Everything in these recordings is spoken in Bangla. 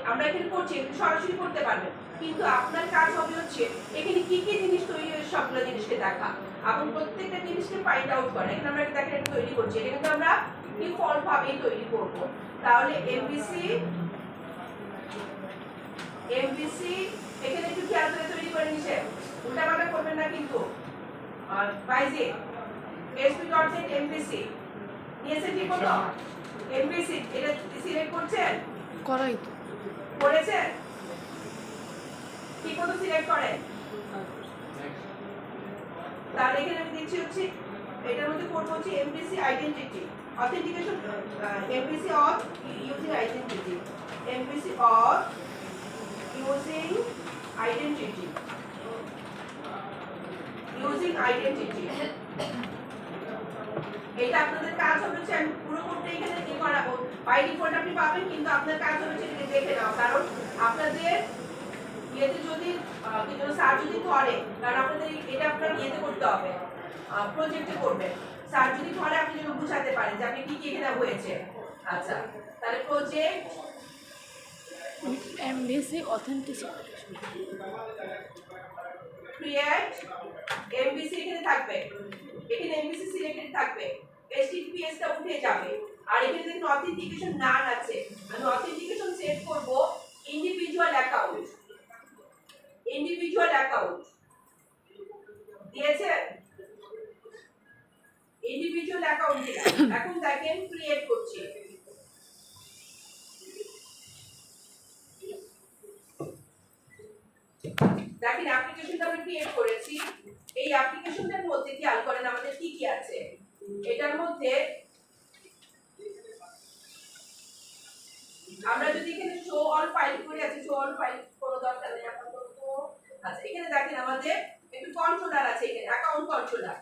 আমরা এখানে করছি, সরাসরি করতে পারবেন, কিন্তু আপনার কাজ হবে হচ্ছে এখানে কি কি জিনিস তৈরি হয়েছে সবগুলো জিনিসকে দেখা এবং প্রত্যেকটা জিনিসকে ফাইন্ড আউট করা। এখানে আমরা দেখেন তৈরি করছি, এটা কিন্তু আমরা ডিফল্ট ভাবেই তৈরি করব। তাহলে এমবিসি এখানে একটু খেয়াল করে তৈরি করে নিছে, উল্টাপাল্টা করবেন না কিন্তু। বাইজে এসপি ডট সেট এমবিসি নিয়েছে, ঠিক মতো এমবিসি এটা সিলেক্ট করছেন, করাই তো করেছেন, ঠিক মতো সিলেক্ট করেন। তাহলে এখানে আমি দিচ্ছি হচ্ছে এটার মধ্যে কোড হচ্ছে MBC identity authentication, MBC of using identity, MBC of using identity, using identity. এটা আপনাদের কাজ হচ্ছে, আমি পুরো কোডটা এখানে কি করাবো, বাই ডিফল্ট আপনি পাবেন, কিন্তু আপনার কাজ হচ্ছে এটা দেখে নাও, কারণ আপনাদের ইয়েতে যদি কি যেন স্যার যদি ধরে, কারণ আপনাদের এটা আপনার ইয়েতে করতে হবে, প্রজেক্টে করবেন, স্যার যদি ধরে আপনি যেন বুঝাতে পারেন যে আপনি কি কি এখানে হয়েছে। আচ্ছা, তাহলে project MBC authenticity create MBC এখানে থাকবে, এখানে এমবিসি সিলেক্টেড থাকবে, HTTPS টা উঠে যাবে, আর এখানে দেখুন অথেন্টিকেশন নান আছে, আমি অথেন্টিকেশন সেট করব ইন্ডিভিজুয়াল অ্যাকাউন্ট, ইন্ডিভিজুয়াল অ্যাকাউন্ট দিয়েছে, ইন্ডিভিজুয়াল অ্যাকাউন্ট দিলাম। এখন দেখেন ক্রিয়েট করছি, দেখেন অ্যাপ্লিকেশনটা আমি ক্রিয়েট করেছি। এই অ্যাপ্লিকেশনটার মধ্যে খেয়াল করেন আমাদের কি কি আছে। এটার মধ্যে আমরা যদি এখানে শো অল ফাইল করে আছে, শো অল ফাইল কোনো দরকার নেই আপাতত। আচ্ছা, এখানে দেখেন আমাদের একটু কন্ট্রোলার আছে, এখানে অ্যাকাউন্ট কন্ট্রোলার,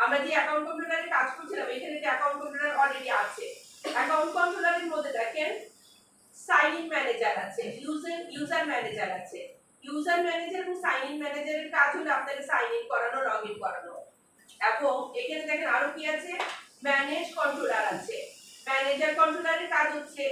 আমরা যে অ্যাকাউন্ট কন্ট্রোলারে কাজ করছিলাম এখানে যে অ্যাকাউন্ট কন্ট্রোলার অলরেডি আছে। অ্যাকাউন্ট কন্ট্রোলারের মধ্যে দেখেন সাইন ইন ম্যানেজার আছে, ইউজার ম্যানেজার আছে। ইউজার ম্যানেজার এবং সাইন ইন ম্যানেজারের কাজ হলো আপনাকে সাইন ইন করানো, লগ ইন করানো। এবং এখানে দেখেন আরো কি আছে, ম্যানেজ কন্ট্রোলার আছে। ম্যানেজার কন্ট্রোলারের কাজ হচ্ছে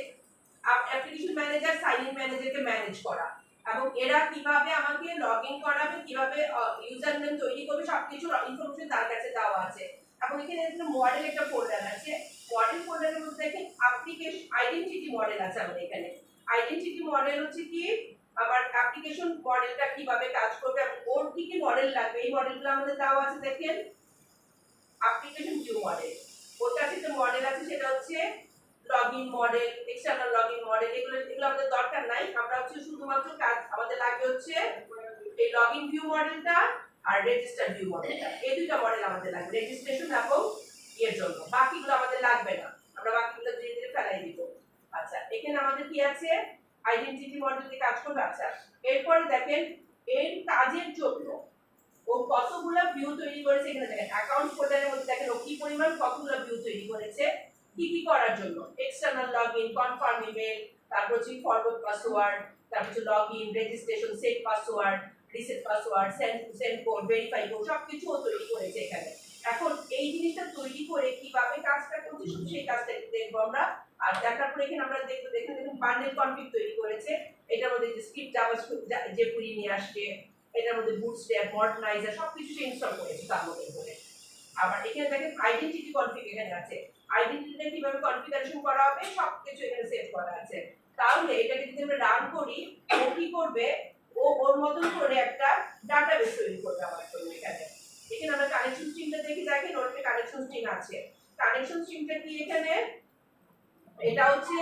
অ্যাপ্লিকেশন ম্যানেজার সাইন ইন ম্যানেজারকে ম্যানেজ করা, এবং এরা কিভাবে আমাকে লগ ইন করাবে, কিভাবে ইউজার নেম তৈরি করবে, সবকিছু ইনফরমেশন তার কাছে দেওয়া আছে। এবং এখানে একটা মডেল একটা ফোল্ডার আছে, মডেল ফোল্ডারের মধ্যে দেখেন অ্যাপ্লিকেশন আইডেন্টিটি মডেল আছে আমাদের এখানে। আইডেন্টিটি মডেল হচ্ছে কি আমার অ্যাপ্লিকেশন মডেলটা কিভাবে কাজ করবে এবং ওর কি কি মডেল লাগবে, এই মডেলগুলো আমাদের দেওয়া আছে। দেখেন অ্যাপ্লিকেশন ভিউ মডেল, ওর কাছে যে মডেল আছে সেটা হচ্ছে login model, external login model, এগুলো আমাদের দরকার নাই। আমরা হচ্ছে শুধুমাত্র কাজ আমাদের লাগবে হচ্ছে এই লগইন ভিউ মডেলটা আর রেজিস্টার ভিউ মডেলটা, এই দুটো মডেল আমাদের লাগবে রেজিস্ট্রেশন এবং এর জন্য। বাকিগুলো আমাদের লাগবে না, আমরা বাকিগুলো ধীরে ধীরে ফেলাই দিব। আচ্ছা, এখানে আমাদের কি আছে, আইডেন্টিটি মডেল দিয়ে কাজ করবে। আচ্ছা, এরপরে দেখেন এর কাজের জন্য ও কতগুলো ভিউ তৈরি করেছে। এখানে দেখেন অ্যাকাউন্ট ফোল্ডারের মধ্যে দেখেন ও কি পরিমাণ কতগুলো ভিউ তৈরি করেছে, কি কি করার জন্য, এক্সটার্নাল লগইন, কনফার্ম ইমেল, তারপর হচ্ছে ফরওয়ার্ড পাসওয়ার্ড, তারপর হচ্ছে login, registration, set password, reset password, send code, verify code, সবকিছু ও তৈরি করেছে এখানে। এখন এই জিনিসটা তৈরি করে কিভাবে কাজটা করছে শুধু সেই কাজটা দেখবো আমরা। আর দেখার পরে এখানে আমরা দেখবো, দেখেন দেখুন বান্ডেল কনফিগ তৈরি করেছে, এটার মধ্যে যে স্ক্রিপ্ট জাভাস্ক্রিপ্ট যে পুরি নিয়ে আসছে, এটার মধ্যে বুটস্ট্র্যাপ, মডার্নাইজার সবকিছু সে ইনস্টল করেছে তার মধ্যে করে। আবার এখানে দেখেন আইডেন্টিটি কনফিগ এখানে আছে, আইডেন্টিটিটা কিভাবে কনফিগারেশন করা হবে সবকিছু এখানে সেট করা আছে। তাহলে এটাকে যদি আমরা রান করি, ও কি করবে, ও ওর মতন করে একটা ডাটাবেস তৈরি করবে আমার জন্য। এখানে এখানে আমরা কানেকশন স্ট্রিমটা দেখি, দেখেন ওর একটা কানেকশন স্ট্রিম আছে। কানেকশন স্ট্রিমটা কি এখানে, এটা হচ্ছে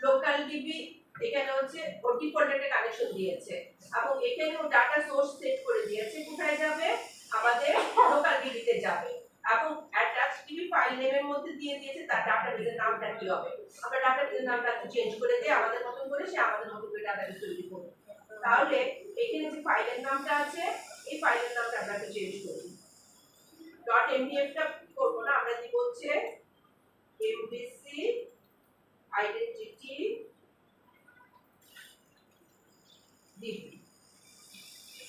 লোকাল ডিবি, এখানে হচ্ছে ওটি ফোল্ডারে কানেকশন দিয়েছে এবং এখানে ও ডাটা সোর্স সেট করে দিয়েছে, কোথায় যাবে, আমাদের লোকাল ডিবিতে যাবে। এবং অ্যাটাচ ডিবি ফাইল নেমের মধ্যে দিয়ে দিয়েছে তার ডাটাবেসের নামটা কি হবে। আমরা ডাটাবেসের নামটা একটু চেঞ্জ করে দিই আমাদের মতন করে, সে আমাদের মতন করে ডাটাবেস তৈরি করবে। তাহলে এখানে যে ফাইলের নামটা আছে এই ফাইলের নামটা আমরা একটু চেঞ্জ করি, .mdf টা করব না, আমরা দিব হচ্ছে MBC identity DB,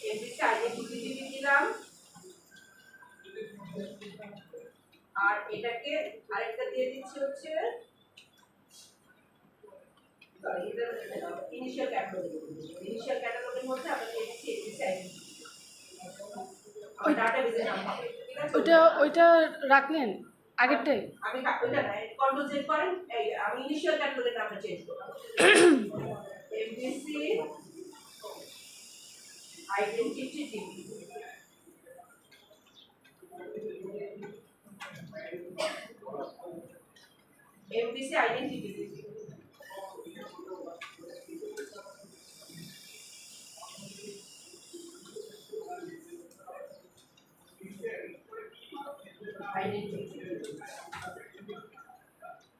MBC identity DB দিলাম। আর এটাকে আরেকটা দিয়ে দিচ্ছি হচ্ছে সরি এটা ইনিশিয়াল ক্যাটালগের মধ্যে আমরা দিয়েছি এবিসি আইডি ডাটাবেসের নাম হবে ঠিক আছে ওইটা রাখলেন আগেরটাই? আমি ওইটা না কন্ট্রোল চেক করেন এই আমি ইনিশিয়াল ক্যাটালগের নামটা চেঞ্জ করব ABC identity TV MBC identity TV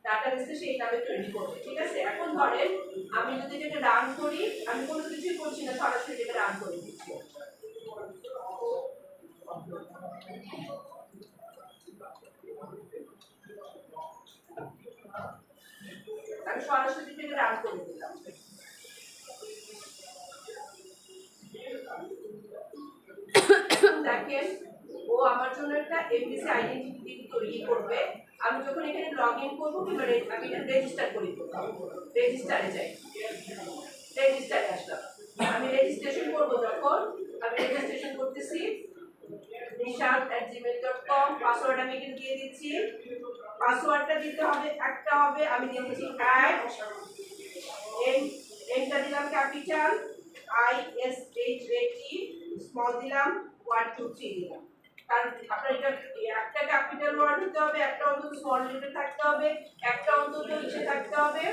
ডাটাবেসে সেই নামে তৈরি করবে ঠিক আছে এখন ধরেন আমি যদি এটা রান করি আমি কোনো কিছুই করছি না সরাসরি এটা রান করে দিচ্ছি আমি সরাসরি এটা রান করে দিলাম দেখেন ও আমার জন্য একটা এমবিসি আইডেন্টিটি তৈরি করবে আমি যখন এখানে লগইন করব কিংবা আমি এটা রেজিস্টার করি রেজিস্টারে যাই রেজিস্টারে আসলাম আমি রেজিস্ট্রেশন করব যখন আমি রেজিস্ট্রেশন করতেছি nishant@gmail.com পাসওয়ার্ড আমি এখানে দিয়ে দিচ্ছি পাসওয়ার্ডটা দিতে হবে একটা হবে আমি দিয়ে দিচ্ছি এন্টার দিলাম ক্যাপিটাল ISHAT স্মল দিলাম 1 2 3 দিলাম কারণ আপনার এটা একটা ক্যাপিটাল ওয়ার্ড হতে হবে একটা অন্তত স্মল লেটার থাকতে হবে একটা অন্তত ইসে থাকতে হবে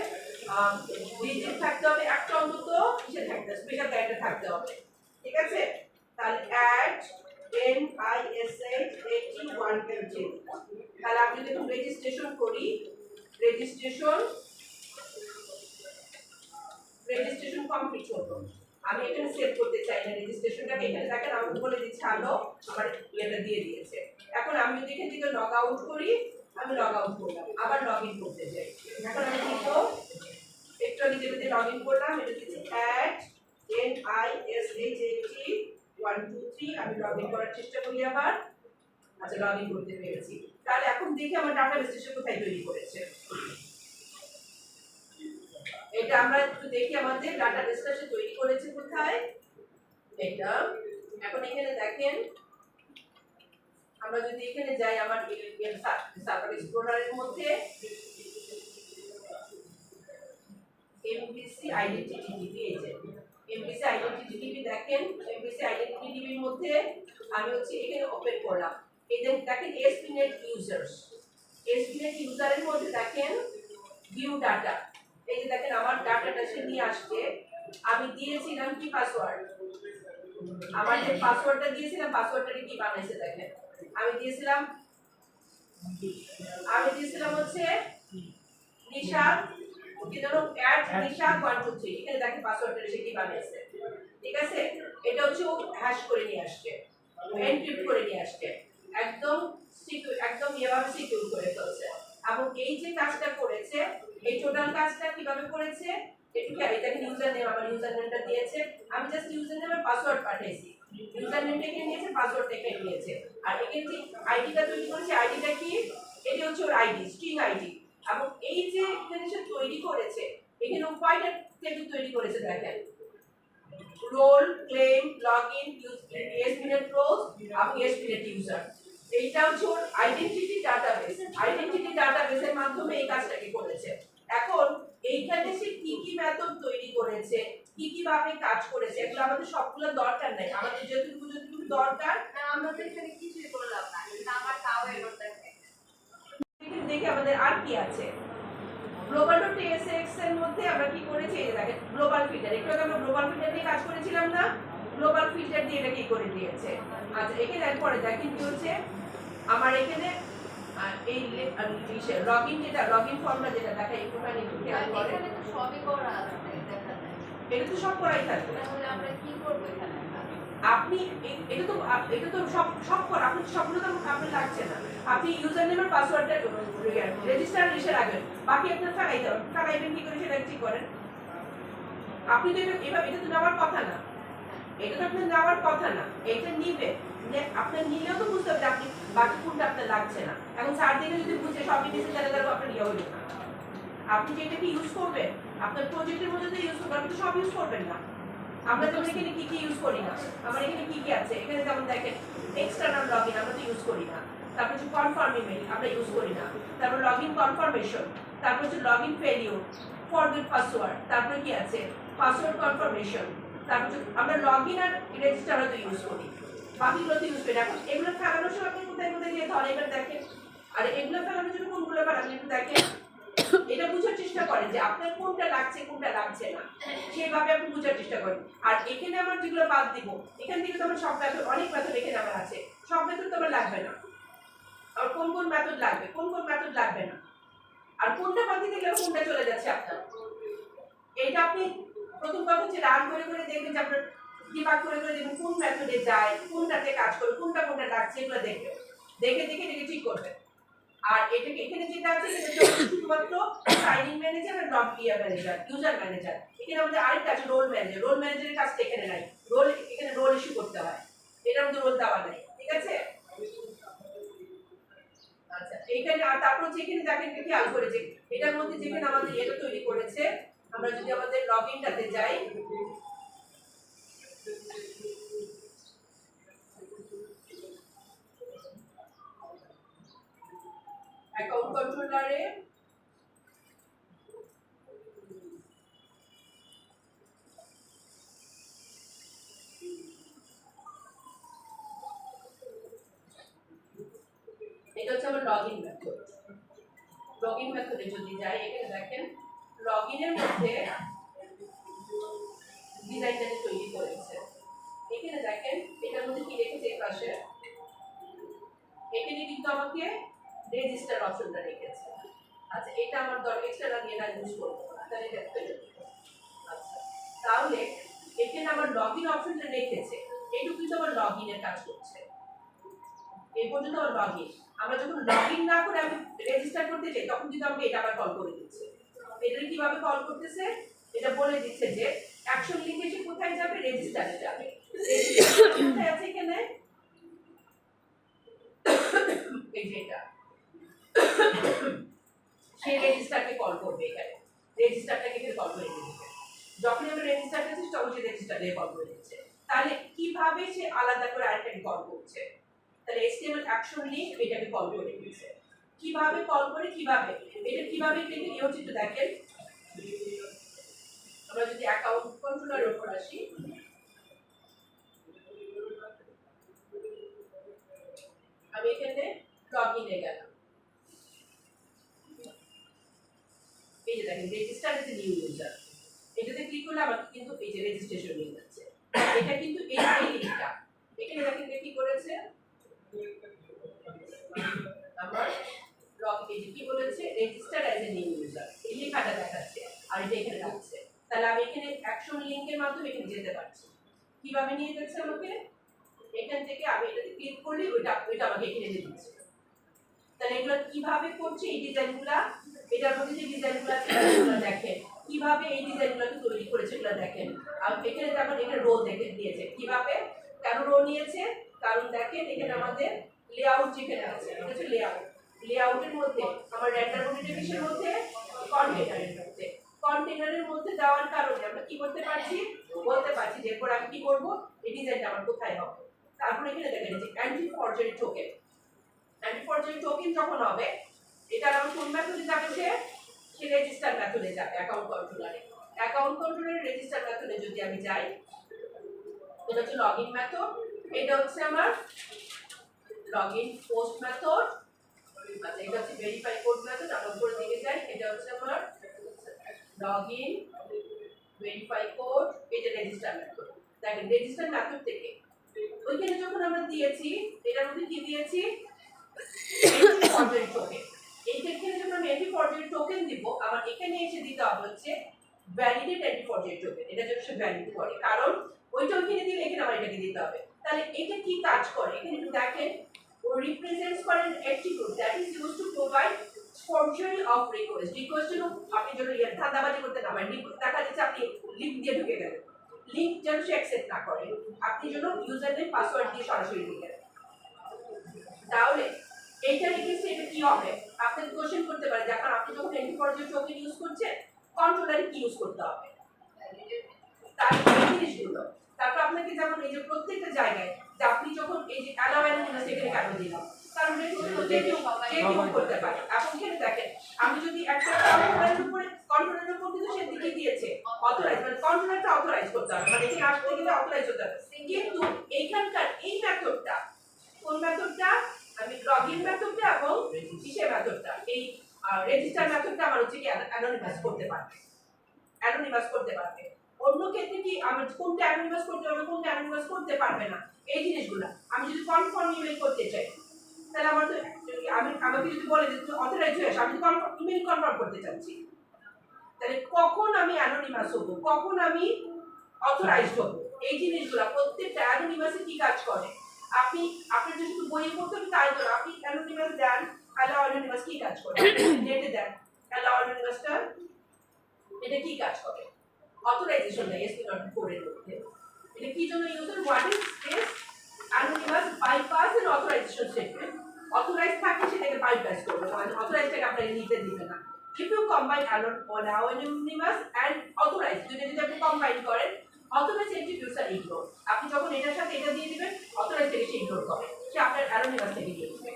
ডিজিট থাকতে হবে একটা অন্তত ইসে থাকতে হবে স্পেশাল ক্যারেক্টার থাকতে হবে ঠিক আছে তাহলে NISHAT1 তাহলে আমি যদি রেজিস্ট্রেশন করি রেজিস্ট্রেশন কমপ্লিট হলো আমি এখানে সেভ করতে চাই না রেজিস্ট্রেশনটাকে এখানে দেখেন আমি বলে দিচ্ছি হ্যালো আমার এটা দিয়ে দিয়েছে এখন আমি যদি এখান থেকে লগ আউট করি আমি লগ আউট করলাম আবার লগ ইন করতে চাই এখন আমি দিব একটু আগে যেটাতে লগ ইন করলাম এটা দিচ্ছি NISHAT123 আমি লগ ইন করার চেষ্টা করি আবার আচ্ছা লগ ইন করতে পেরেছি তাহলে এখন দেখি আমার ডাটাবেসটা কোথায় তৈরি করেছে এটা আমরা একটু দেখি আমাদের ডাটাবেসটা সে তৈরি করেছে কোথায় এটা এখন এখানে দেখেন আমরা যদি এখানে যাই আমার সার্ভার এক্সপ্লোরারের মধ্যে এমবিসি আইডেন্টিটি টিভি এই যে এমবিসি আইডেন্টিটি টিভি দেখেন এমবিসি আইডেন্টিটি টিভির মধ্যে আমি হচ্ছে এখানে ওপেন করলাম এই দেখেন এসপিনেট ইউজারের মধ্যে দেখেন ভিউ ডাটা এই যে দেখেন আমার ডাটাটা সে নিয়ে আসছে আমি দিয়েছিলাম কি পাসওয়ার্ড আমার যে পাসওয়ার্ডটা দিয়েছিলাম পাসওয়ার্ডটা কি বানাইছে দেখেন আমি দিয়েছিলাম হচ্ছে নিশাদ কি ধরো @nishad123 এখানে দেখেন পাসওয়ার্ডটা সে কি বানাইছে ঠিক আছে এটা হচ্ছে ও হ্যাশ করে নিয়ে আসছে এনক্রিপ্ট করে নিয়ে আসছে একদম সিকিউর একদম এভাবে সিকিউর করে ফেলছে এবং এই যে কাজটা করেছে এই টোটাল কাজটা কিভাবে করেছে একটু খেয়াল এটা ইউজার নেম আমার ইউজার নেমটা দিয়েছে আমি জাস্ট ইউজার নেমের পাসওয়ার্ড পাঠিয়েছি ইউজার নেমটা এখানে নিয়েছে পাসওয়ার্ডটা এখানে নিয়েছে আর এখানে যে আইডিটা তৈরি করেছে আইডিটা কি এটা হচ্ছে ওর আইডি স্ট্রিং আইডি এবং এই যে এখানে সে তৈরি করেছে এখানে কয়টা টেবিল তৈরি করেছে দেখেন রোল ক্লেম লগইন এসপিনেট রোজ এবং এসপিনেট ইউজার এইটা হচ্ছে ওর আইডেন্টিটি ডাটাবেসের মাধ্যমে এই কাজটাকে করেছে এখন এইখানে সে কি কি মেথড তৈরি করেছে কি কি ভাবে কাজ করেছে এগুলো আমাদের সবগুলো দরকার নাই আমাদের যতটুকু দরকার আমাদের এখানে কিছুই করলাম না কিন্তু আমার তাও এরর দেখায় এখানে দেখে আমাদের আর কি আছে global.tsx এর মধ্যে আমরা কি করেছি এই দেখেন গ্লোবাল ফিল্টার একটু আগে আমরা গ্লোবাল ফিল্টার নিয়ে কাজ করেছিলাম না গ্লোবাল ফিল্টার দিয়ে এটা কি করে দিয়েছে আচ্ছা এখানে এরপরে দেখেন কি হচ্ছে আমার এখানে এই লগইন ফর্মটা যেটা দেখা একটুখানি খেয়াল করেন এখানে তো সবই করা আছে দেখা যায় এটা তো সব করাই থাকবে তাহলে আমরা কি করব এখানে আপনি এটা তো সব করা আপনি সবগুলো তো আপনার লাগছে না আপনি ইউজার নেম আর পাসওয়ার্ডটা রেজিস্টার লিখে রাখবেন বাকি আপনার টাকাইবেন কি করে সেটা ঠিক করেন আপনি তো এটা তো নেওয়ার কথা না এটা তো আপনার নেওয়ার কথা না এটা নিবে আপনার নিলেও তো বুঝতে হবে আপনি বাকি কোনটা আপনার লাগছে না এখন 4 দিনে যদি বুঝে সবই নিচে চলে গেল আপনার ইয়ে হলো না আপনি যেটাকে ইউজ করবেন আপনার প্রজেক্টের মধ্যে তো ইউজ করবেন, আপনি তো সব ইউজ করবেন না। আমরা যেমন এখানে কি কি ইউজ করি না, আমার এখানে কি কি আছে, এখানে যেমন দেখেন এক্সটার্নাল লগইন আমরা তো ইউজ করি না, তারপর হচ্ছে কনফার্ম ইমেল আমরা ইউজ করি না, তারপর লগইন কনফার্মেশন, তারপর হচ্ছে লগইন ফেলিওর, ফরগেট পাসওয়ার্ড, তারপরে কি আছে পাসওয়ার্ড কনফার্মেশন, তারপর আমরা লগইন আর রেজিস্টার তো ইউজ করি, বাকিগুলো তো ইউজ করি না। এখন এগুলো ফেলানোর সময় আপনি কোথায় কোথায় দিয়ে ধরেন এবার দেখেন, আর এগুলো ফেলানোর জন্য কোনগুলো ফেলাবেন একটু দেখেন, এটা বুঝার চেষ্টা করেন যে আপনার কোনটা লাগছে কোনটা লাগছে না, সেইভাবে আপনি বুঝার চেষ্টা করেন। আর এখানে আমার যেগুলো বাদ দিব, এখান থেকে তো আমার সব মেথড, অনেক মেথড এখানে আমার আছে, সব মেথড তো আমার লাগবে না। আর কোন কোন মেথড লাগবে, কোন কোন মেথড লাগবে না, আর কোনটা বাদ দিতে গেলে কোনটা চলে যাচ্ছে আপনার, এইটা আপনি প্রথম কথা হচ্ছে রান করে করে দেখবেন যে আপনার ডিবাগ করে করে দেখবেন কোন মেথডে যায়, কোনটাতে কাজ করে, কোনটা কোনটা লাগছে, এগুলো দেখবেন, দেখে দেখে দেখে ঠিক করবেন। আর এটাকে এখানে যেটা আছে সেটা শুধুমাত্র signing manager are not clear manager, user manager. এখানে আমাদের আরেকটা আছে রোল ম্যানেজার, রোল ম্যানেজারের কাজটা এখানে নাই, রোল এখানে রোল ইস্যু করতে হয়, এটার মধ্যে রোল দেওয়া নাই, ঠিক আছে? আচ্ছা এইখানে আর তারপর যেখানে দেখেন খেয়াল করে যে এটার মধ্যে যেখানে আমাদের এটা তৈরি করেছে, আমরা যদি আমাদের লগইনটাতে যাই, অ্যাকাউন্ট কন্ট্রোলারে এটা হচ্ছে আমার লগইন মেথড। লগইন মেথডে যদি যাই, এখানে দেখেন লগইনের মধ্যে ডিজাইনটা তৈরি করেছে, এখানে দেখেন এটার মধ্যে কি রেখেছে এই পাশে, এখানে কিন্তু আমাকে রেজিস্টার অপশনটা রেখেছে। আচ্ছা এটা আমার দরকার, এক্সট্রা আমি এটা ইউজ করব না, তাহলে এটা ফেলে দিই। আচ্ছা তাহলে এখানে আমার লগইন অপশনটা রেখেছে, এইটুকু কিন্তু আমার লগইনের কাজ করছে, এই পর্যন্ত আমার লগইন। আমরা যখন লগইন না করে আমি রেজিস্টার করতে চাই তখন কিন্তু আমাকে এটা আবার কল করে দিচ্ছে। এটা কিভাবে কল করতেছে, এটা বলে দিচ্ছে যে অ্যাকশন লিংক এসে কোথায় যাবে, রেজিস্টারে যাবে। কোথায় আছে এখানে, এই যে এটা, সেই রেজিস্টারকে কল করবে, এখানে রেজিস্টারটাকে এখানে কল করে দিবে। যখন আমরা রেজিস্টার করছি তখন সে রেজিস্টারে কল করে দিচ্ছে। তাহলে কিভাবে সে আলাদা করে আরেকটাকে কল করছে, তাহলে HTML অ্যাকশন লিংক এটাকে কল করে দিচ্ছে। কিভাবে কল করে, কিভাবে এটা কিভাবে লিখে এই হচ্ছে একটু দেখেন। আমরা যদি অ্যাকাউন্ট কন্ট্রোলারের উপর আসি, আমি এখানে লগইনে গেলাম, এই যে দেখেন register as a new user, এটাতে ক্লিক করলে আমাকে কিন্তু এই যে রেজিস্ট্রেশন নিয়ে যাচ্ছে। এটা কিন্তু এই লিংকটা এখানে দেখেন কি করেছে, আমার লগইন কি বলেছে, register as a new user, এই লেখাটা দেখাচ্ছে আর এটা এখানে আসছে। তাহলে আমি এখানে অ্যাকশন লিংকের মাধ্যমে এখানে যেতে পারছি। কিভাবে নিয়ে যাচ্ছে আমাকে, এখান থেকে আমি এটাতে ক্লিক করলে ওইটা আমাকে এখানে নিয়ে দিচ্ছে। তাহলে এগুলো কিভাবে করছে এই ডিজাইনগুলো, এটার মধ্যে যে ডিজাইনগুলো আছে সেগুলো দেখেন, কিভাবে এই ডিজাইনগুলোকে তৈরি করেছে এগুলো দেখেন। আর এখানে যেমন এখানে রো দেখে দিয়েছে, কিভাবে কেন রো নিয়েছে, কারণ দেখেন এখানে আমাদের লেআউট যেখানে আছে, এটা হচ্ছে লেআউট, লেআউটের মধ্যে আমার রেন্ডার মডিফিকেশনের মধ্যে কন্টেইনারের মধ্যে, কন্টেইনারের মধ্যে দেওয়ার কারণে আমরা কি করতে পারছি, বলতে পারছি যে এরপর আমি কি করব, এই ডিজাইনটা আমার কোথায় হবে। তারপর এখানে দেখেন যে anti forgery token, anti forgery token যখন হবে এটা আমার কোন মেথডে যাবে, সে রেজিস্টার মেথডে যাবে অ্যাকাউন্ট কন্ট্রোলারে। অ্যাকাউন্ট কন্ট্রোলারের রেজিস্টার মেথডে যদি আমি যাই, এটা হচ্ছে লগইন মেথড, এটা হচ্ছে আমার লগইন পোস্ট মেথড, আচ্ছা এটা হচ্ছে ভেরিফাই কোড মেথড। আমরা উপরের দিকে যাই, এটা হচ্ছে আমার লগইন ভেরিফাই কোড, এটা রেজিস্টার মেথড। দেখেন রেজিস্টার মেথড থেকে ওইখানে যখন আমরা দিয়েছি, এটার মধ্যে কি দিয়েছি, এন্টি ফরজারি টোকেন। এইখানে যখন আমি এন্টি ফরজারি টোকেন দিব, আমার এখানে এসে দিতে হবে হচ্ছে ভ্যালিডেট এন্টি ফরজারি টোকেন, এটা যেন সে ভ্যালিড করে, কারণ ওইটা ওইখানে দিলে এখানে আমার এটাকে দিতে হবে। তাহলে এটা কি কাজ করে, এখানে একটু দেখেন, ও রিপ্রেজেন্টস করে an attribute that is used to provide forgery of request। Request যেন আপনি যেন ধাঁধাবাজি করতে না পারেন, দেখা যাচ্ছে আপনি লিংক দিয়ে ঢুকে গেলেন, লিংক যেন সে অ্যাকসেপ্ট না করে, আপনি যেন ইউজার নেম পাসওয়ার্ড দিয়ে সরাসরি ঢুকে গেলেন। তাহলে এইটা লিখেছে, এটা কি হবে, আপনি কোশ্চেন করতে পারেন, যখন আপনি যখন এন্টি ফরজারি টোকেন ইউজ করছেন কন্ট্রোলারে কি ইউজ করতে হবে, তার এই জিনিসগুলো। তারপর আপনাকে যেমন এই যে প্রত্যেকটা জায়গায় যে আপনি যখন এই যে অ্যালাউ অ্যানোনিমাস এখানে কেন দিলাম, কারণ যে কেউ করতে পারে। এখন এখানে দেখেন আমি যদি একটা কন্ট্রোলারের উপর কিন্তু সে দিকে দিয়েছে অথরাইজ, মানে কন্ট্রোলারটা অথরাইজ করতে হবে, মানে এখানে আসতে গেলে অথরাইজ হতে হবে। কিন্তু এইখানকার এই মেথডটা, কোন মেথডটা, আমি লগইন মেথডটা এবং কিসের মেথডটা, এই রেজিস্টার মেথডটা আমার হচ্ছে কি অ্যানোনিমাস করতে পারবে, অ্যানোনিমাস করতে পারবে। অন্য ক্ষেত্রে কি আমার কোনটা অ্যানোনিমাস করতে পারবে, কোনটা অ্যানোনিমাস করতে পারবে না, এই জিনিসগুলো আমি যদি কনফার্ম ইমেল করতে চাই, তাহলে আমার তো আমাকে যদি বলে যে তুমি অথরাইজ হয়ে আসো, আমি ইমেল কনফার্ম করতে চাচ্ছি, তাহলে কখন আমি অ্যানোনিমাস হব, কখন আমি অথরাইজড হব, এই জিনিসগুলো প্রত্যেকটা অ্যানোনিমাসে কি কাজ করে। আপনি আপনার যদি শুধু বইয়ে পড়তে হবে তাই তো, আপনি অ্যানোনিমাস দেন, অ্যালাউ অ্যানোনিমাস কি কাজ করে, নেটে দেন অ্যালাউ অ্যানোনিমাসটা, এটা কি কাজ করে, অথরাইজেশন দেয় SP.4 এর মধ্যে। এটা কি জন্য ইউজ হয়, what is this anonymous bypass and authorisation statement, authorise থাকে সেটাকে বাইপাস করবে, মানে অথরাইজটাকে আপনাকে নিতে দিবে না। If you combine allow anonymous and authorized, যদি আপনি কম্বাইন করেন, authorized attributes are ignored, আপনি যখন এটার সাথে এটা দিয়ে দিবেন authorized থেকে সে ইগনোর করে, সে আপনার anonymous থেকে দিয়ে দিবে।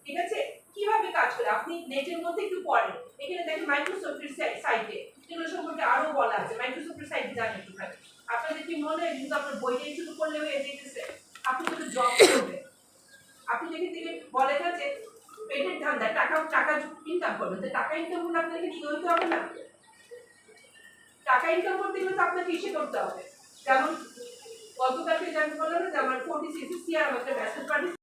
ঠিক আছে, কিভাবে কাজ করে আপনি নেটের মধ্যে একটু পড়েন, এখানে দেখেন মাইক্রোসফটের সাইটে এগুলো সম্পর্কে আরো বলা আছে, মাইক্রোসফটের সাইটে জানেন একটু খালি আপনাদের কি মনে হয় কিন্তু আপনার বইটাই শুধু পড়লে হয়ে যেতেছে, আপনি যদি জব করবেন, আপনি যেখান থেকে বলে না যে পেটের ধান্দা, টাকা ইনকাম করবেন, তো টাকা ইনকাম করলে আপনাকে কি করতে হবে না, টাকা ইনকাম করতে গেলে তো আপনাকে ইসে করতে হবে, যেমন গতকালকে জানতে বললাম না যে আমার 46 আর আমাকে মেসেজ পাঠিয়েছে